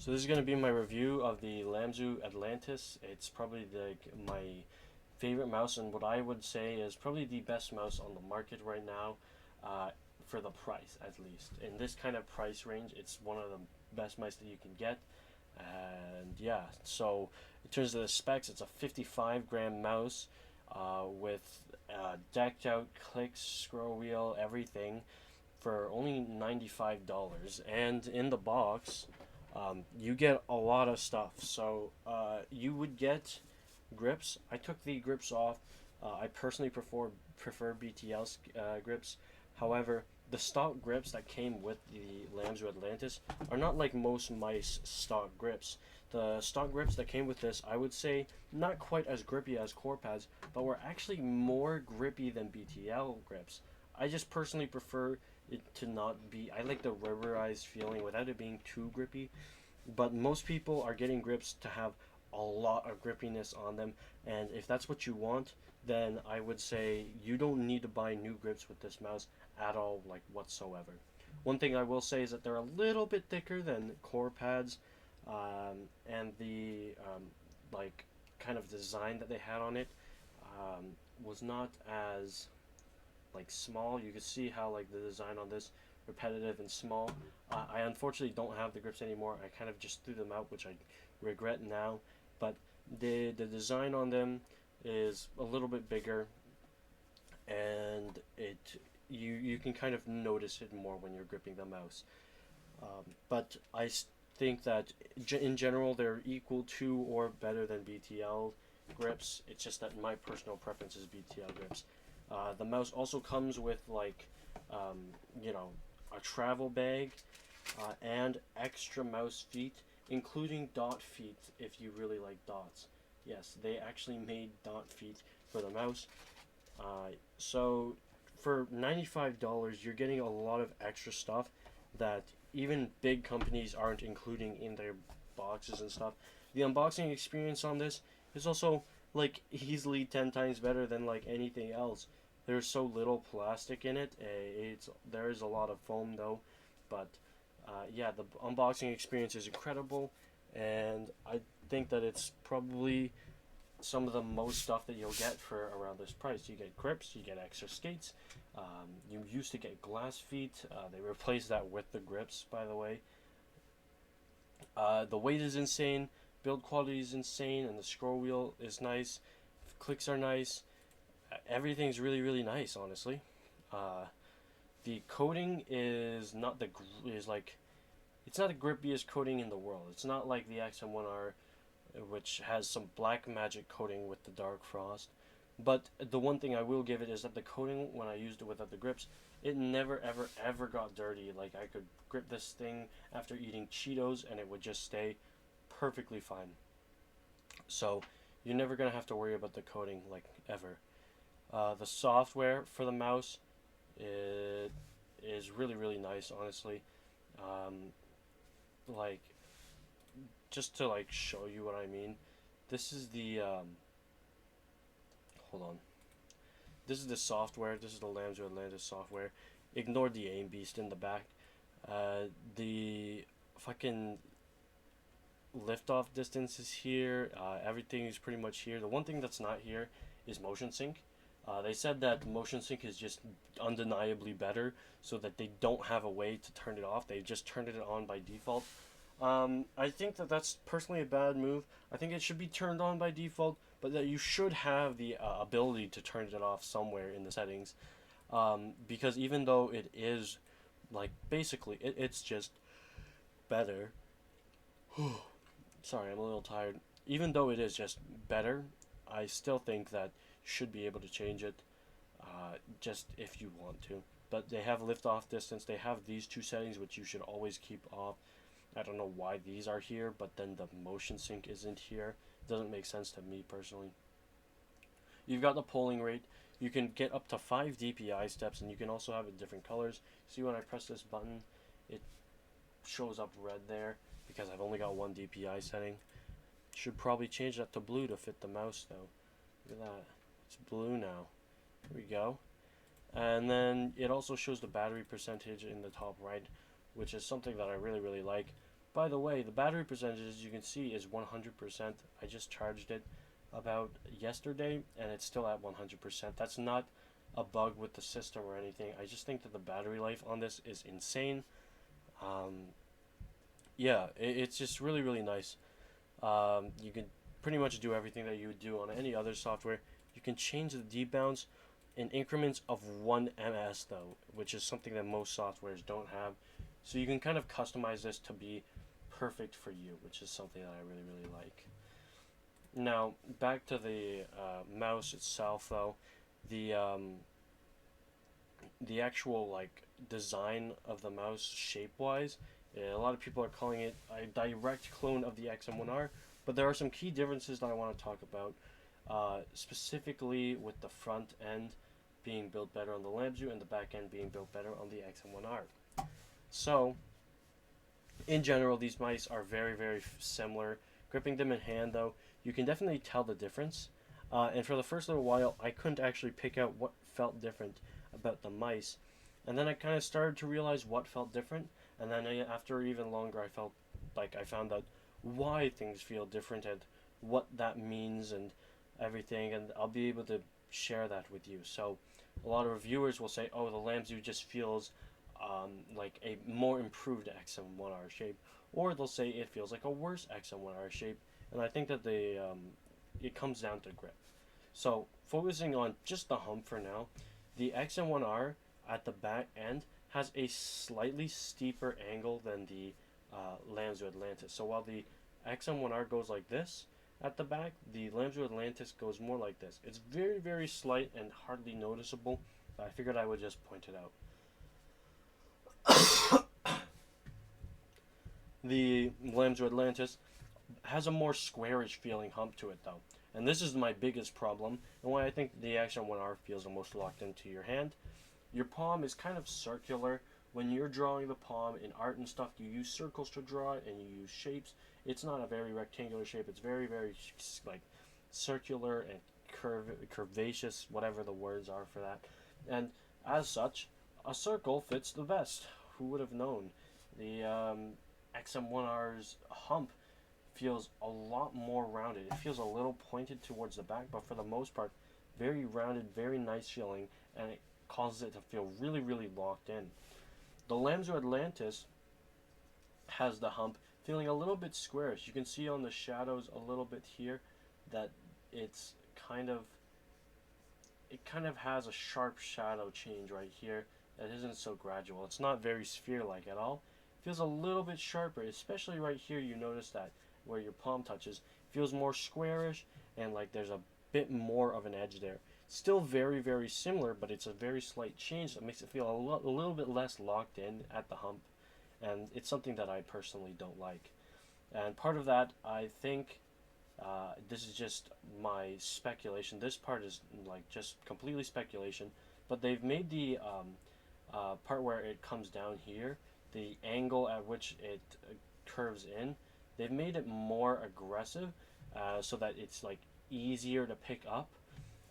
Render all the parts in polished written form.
So this is going to be my review of the Lamzu Atlantis. It's probably my favorite mouse, and what I would say is probably the best mouse on the market right now, for the price at least. In this kind of price range, it's one of the best mice that you can get. And yeah, so in terms of the specs, it's a 55-gram mouse with decked out clicks, scroll wheel, everything for only $95. And in the box, you get a lot of stuff. So you would get grips. I took the grips off. I personally prefer BTL grips. However, the stock grips that came with the Lamzu Atlantis are not like most mice stock grips. The stock grips that came with this, I would say, not quite as grippy as core pads, but were actually more grippy than BTL grips. I just personally prefer it to not be. I like the rubberized feeling without it being too grippy. But most people are getting grips to have a lot of grippiness on them, and if that's what you want, then I would say you don't need to buy new grips with this mouse at all, like whatsoever. One thing I will say is that they're a little bit thicker than core pads, and the like kind of design that they had on it um, was not as like small. You can see how like the design on this repetitive and small. I unfortunately don't have the grips anymore. I kind of just threw them out, which I regret now. But the design on them is a little bit bigger, and you can kind of notice it more when you're gripping the mouse. But I think that in general they're equal to or better than BTL grips. It's just that my personal preference is BTL grips. The mouse also comes with like um, you know a travel bag and extra mouse feet, including dot feet if you really like dots. Yes, they actually made dot feet for the mouse. So for $95, you're getting a lot of extra stuff that even big companies aren't including in their boxes and stuff. The unboxing experience on this is also like easily 10 times better than like anything else. There's so little plastic in it. There is a lot of foam though, but yeah, the unboxing experience is incredible, and I think that it's probably some of the most stuff that you'll get for around this price. You get grips, you get extra skates. You used to get glass feet. They replaced that with the grips, by the way. The weight is insane, build quality is insane, and the scroll wheel is nice. Clicks are nice. Everything's really, really nice, honestly. The coating is not is like it's not the grippiest coating in the world. It's not like the XM1R, which has some black magic coating with the dark frost. But the one thing I will give it is that the coating, when I used it without the grips, it never ever ever got dirty. Like I could grip this thing after eating Cheetos and it would just stay perfectly fine. So you're never gonna have to worry about the coating like ever. The software for the mouse it is really really nice, honestly. Um, like just to like show you what I mean, this is the hold on. This is the software. This is the Lamzu Atlantis software. Ignore the aim beast in the back. The fucking liftoff distance is here. Everything is pretty much here. The one thing that's not here is motion sync. They said that motion sync is just undeniably better, so that they don't have a way to turn it off. They just turned it on by default. I think that that's personally a bad move. I think it should be turned on by default, but that you should have the ability to turn it off somewhere in the settings. Because even though it is, like, basically, it's just better. Sorry, I'm a little tired. Even though it is just better, I still think that you should be able to change it, just if you want to. But they have lift-off distance. They have these two settings, which you should always keep off. I don't know why these are here, but then the motion sync isn't here. It doesn't make sense to me personally. You've got the polling rate. You can get up to 5 DPI steps, and you can also have it different colors. See, when I press this button, it shows up red there because I've only got one DPI setting. Should probably change that to blue to fit the mouse though. Look at that. It's blue now. There we go. And then it also shows the battery percentage in the top right, which is something that I really really like. By the way, the battery percentage, as you can see, is 100%. I just charged it about yesterday, and it's still at 100%. That's not a bug with the system or anything. I just think that the battery life on this is insane. Um, yeah, it's just really, really nice. You can pretty much do everything that you would do on any other software. You can change the debounce in increments of 1 ms though, which is something that most softwares don't have. So you can kind of customize this to be perfect for you, which is something that I really, really like. Now, back to the mouse itself though. The the actual like design of the mouse shape wise, a lot of people are calling it a direct clone of the XM1R, but there are some key differences that I want to talk about, specifically with the front end being built better on the Lamzu and the back end being built better on the XM1R. So, in general, these mice are very, very similar. Gripping them in hand, though, you can definitely tell the difference. And for the first little while, I couldn't actually pick out what felt different about the mice. And then I kind of started to realize what felt different. And then after even longer, I felt like I found out why things feel different and what that means and everything. And I'll be able to share that with you. So a lot of reviewers will say, oh, the Lamzu just feels like a more improved XM1R shape. Or they'll say it feels like a worse XM1R shape. And I think that it comes down to grip. So focusing on just the hump for now, the XM1R at the back end has a slightly steeper angle than the Lamzu Atlantis. So while the XM1R goes like this at the back, the Lamzu Atlantis goes more like this. It's very, very slight and hardly noticeable, but I figured I would just point it out. The Lamzu Atlantis has a more squarish feeling hump to it though. And this is my biggest problem, and why I think the XM1R feels the most locked into your hand. Your palm is kind of circular. When you're drawing the palm in art and stuff, you use circles to draw it and you use shapes. It's not a very rectangular shape. It's very, very like circular and curvaceous, whatever the words are for that. And as such, a circle fits the best. Who would have known? The XM1R's hump feels a lot more rounded. It feels a little pointed towards the back, but for the most part, very rounded, very nice feeling, and it causes it to feel really, really locked in. The Lamzu Atlantis has the hump feeling a little bit squarish. You can see on the shadows a little bit here that it's it kind of has a sharp shadow change right here that isn't so gradual. It's not very sphere-like at all. It feels a little bit sharper, especially right here. You notice that where your palm touches feels more squarish and like there's a bit more of an edge there. Still very, very similar, but it's a very slight change that makes it feel a little bit less locked in at the hump, and it's something that I personally don't like. And part of that, I think, this is just my speculation. This part is like just completely speculation, but they've made the part where it comes down here, the angle at which it curves in, they've made it more aggressive, so that it's like easier to pick up.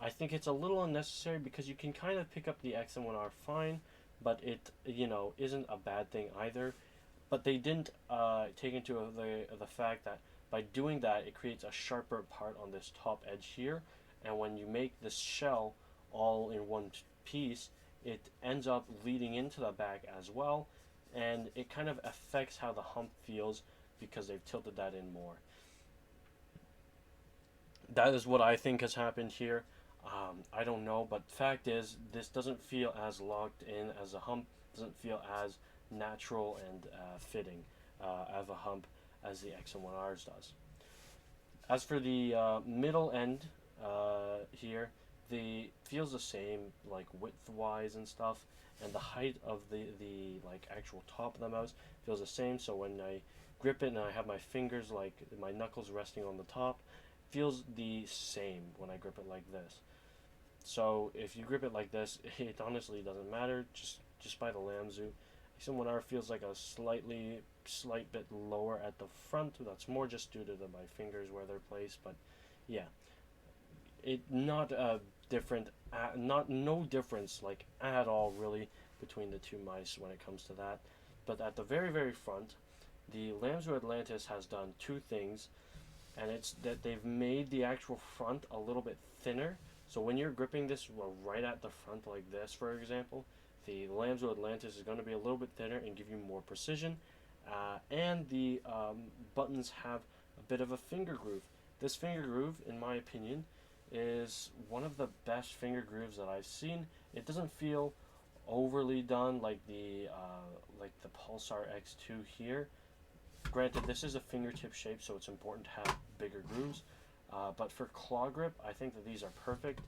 I think it's a little unnecessary because you can kind of pick up the XM1R fine, but it isn't a bad thing either. But they didn't take into the fact that by doing that it creates a sharper part on this top edge here, and when you make this shell all in one piece, it ends up leading into the back as well, and it kind of affects how the hump feels because they've tilted that in more. That is what I think has happened here. I don't know, but fact is, this doesn't feel as locked in as a hump, doesn't feel as natural and fitting of a hump as the XM1Rs does. As for the middle end here, the feels the same, like width-wise and stuff, and the height of the like actual top of the mouse feels the same. So when I grip it and I have my fingers, like my knuckles resting on the top, feels the same when I grip it like this. So if you grip it like this, it honestly doesn't matter. Just by the Lamzu, XM1R feels like a slight bit lower at the front. That's more just due to my fingers where they're placed. But yeah, it not different, not no difference like at all really between the two mice when it comes to that. But at the very, very front, The Lamzu Atlantis has done two things, and it's that they've made the actual front a little bit thinner. So when you're gripping this right at the front like this, for example, the Lamzu Atlantis is going to be a little bit thinner and give you more precision. And the buttons have a bit of a finger groove. This finger groove, in my opinion, is one of the best finger grooves that I've seen. It doesn't feel overly done like the Pulsar X2 here. Granted, this is a fingertip shape, so it's important to have bigger grooves. But for claw grip, I think that these are perfect.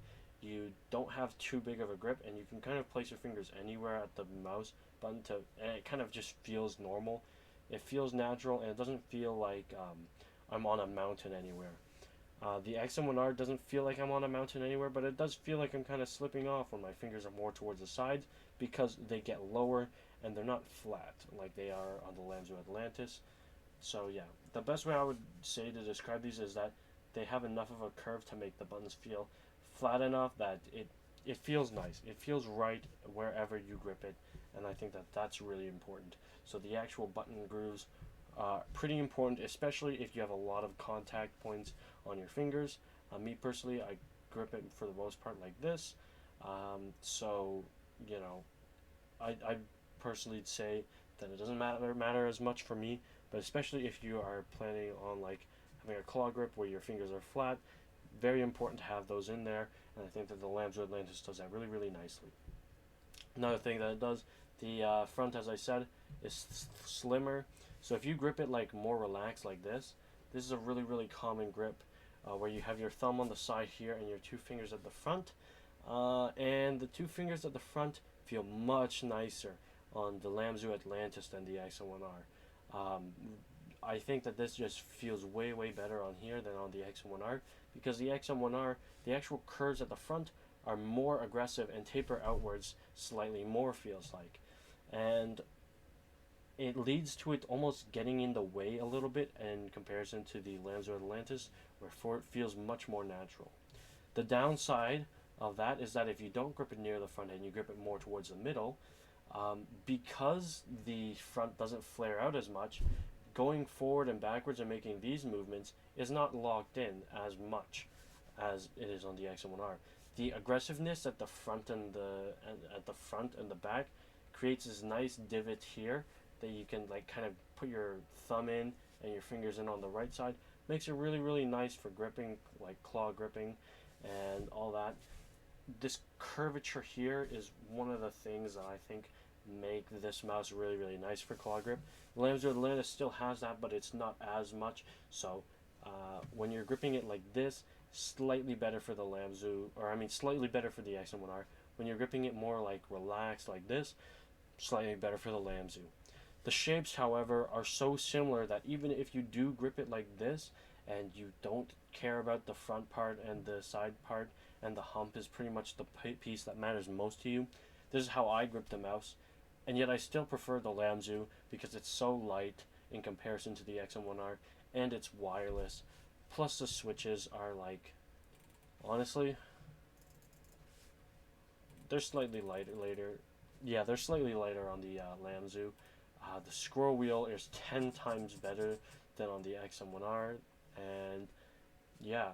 You don't have too big of a grip, and you can kind of place your fingers anywhere at the mouse button and it kind of just feels normal. It feels natural, and it doesn't feel like I'm on a mountain anywhere. The XM1R doesn't feel like I'm on a mountain anywhere, but it does feel like I'm kind of slipping off when my fingers are more towards the sides because they get lower and they're not flat like they are on the Lamzu Atlantis. So yeah, the best way I would say to describe these is that they have enough of a curve to make the buttons feel flat enough that it feels nice. It feels right wherever you grip it, and I think that that's really important. So the actual button grooves are pretty important, especially if you have a lot of contact points on your fingers. Me personally, I grip it for the most part like this. So you know, I personally say that it doesn't matter as much for me, but especially if you are planning on like having a claw grip where your fingers are flat, very important to have those in there, and I think that the Lamzu Atlantis does that really, really nicely. Another thing that it does, the front, as I said, is slimmer, so if you grip it like more relaxed like this is a really, really common grip where you have your thumb on the side here and your two fingers at the front, and the two fingers at the front feel much nicer on the Lamzu Atlantis than the XM1R. I think that this just feels way, way better on here than on the XM1R because the XM1R, the actual curves at the front are more aggressive and taper outwards slightly more, feels like. And it leads to it almost getting in the way a little bit in comparison to the Lamzu Atlantis, where it feels much more natural. The downside of that is that if you don't grip it near the front and you grip it more towards the middle, because the front doesn't flare out as much, going forward and backwards and making these movements is not locked in as much as it is on the XM1R. The aggressiveness at the front and the back creates this nice divot here that you can like kind of put your thumb in and your fingers in on the right side. Makes it really, really nice for gripping, like claw gripping and all that. This curvature here is one of the things that I think make this mouse really, really nice for claw grip. Lamzu Atlantis still has that, but it's not as much. So when you're gripping it like this, slightly better for the Lamzu, or I mean slightly better for the XM1R. When you're gripping it more like relaxed like this, slightly better for the Lamzu. The shapes, however, are so similar that even if you do grip it like this and you don't care about the front part and the side part and the hump is pretty much the piece that matters most to you, this is how I grip the mouse. And yet I still prefer the Lamzu because it's so light in comparison to the XM1R and it's wireless. Plus the switches are like, honestly, they're slightly lighter. Yeah, they're slightly lighter on the Lamzu. The scroll wheel is 10 times better than on the XM1R, and yeah,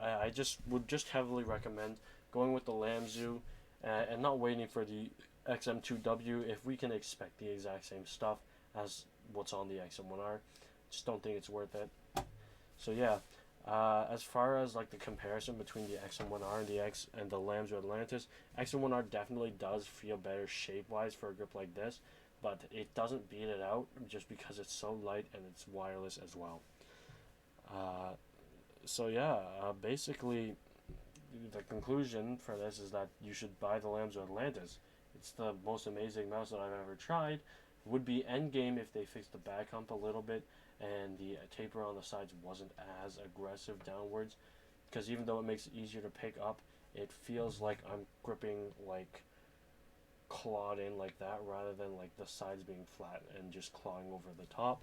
I just would just heavily recommend going with the Lamzu and not waiting for the XM2W if we can expect the exact same stuff as what's on the XM1R. Just don't think it's worth it. So yeah, as far as like the comparison between the XM1R and the Lamzu Atlantis, XM1R definitely does feel better shape-wise for a grip like this, but it doesn't beat it out just because it's so light and it's wireless as well. So yeah, basically the conclusion for this is that you should buy the Lamzu Atlantis. It's the most amazing mouse that I've ever tried. It would be endgame if they fixed the back hump a little bit and the taper on the sides wasn't as aggressive downwards, because even though it makes it easier to pick up, it feels like I'm gripping like clawed in like that rather than like the sides being flat and just clawing over the top.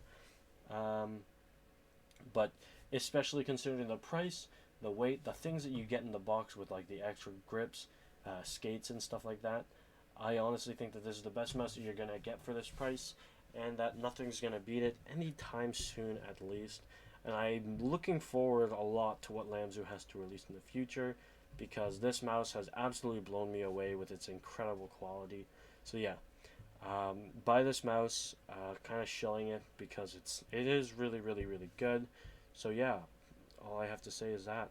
But especially considering the price, the weight, the things that you get in the box with like the extra grips, skates and stuff like that, I honestly think that this is the best mouse that you're going to get for this price, and that nothing's gonna beat it anytime soon, at least. And I'm looking forward a lot to what Lamzu has to release in the future, because this mouse has absolutely blown me away with its incredible quality. So yeah, buy this mouse, kind of shilling it because it is really really really good. So yeah, all I have to say is that.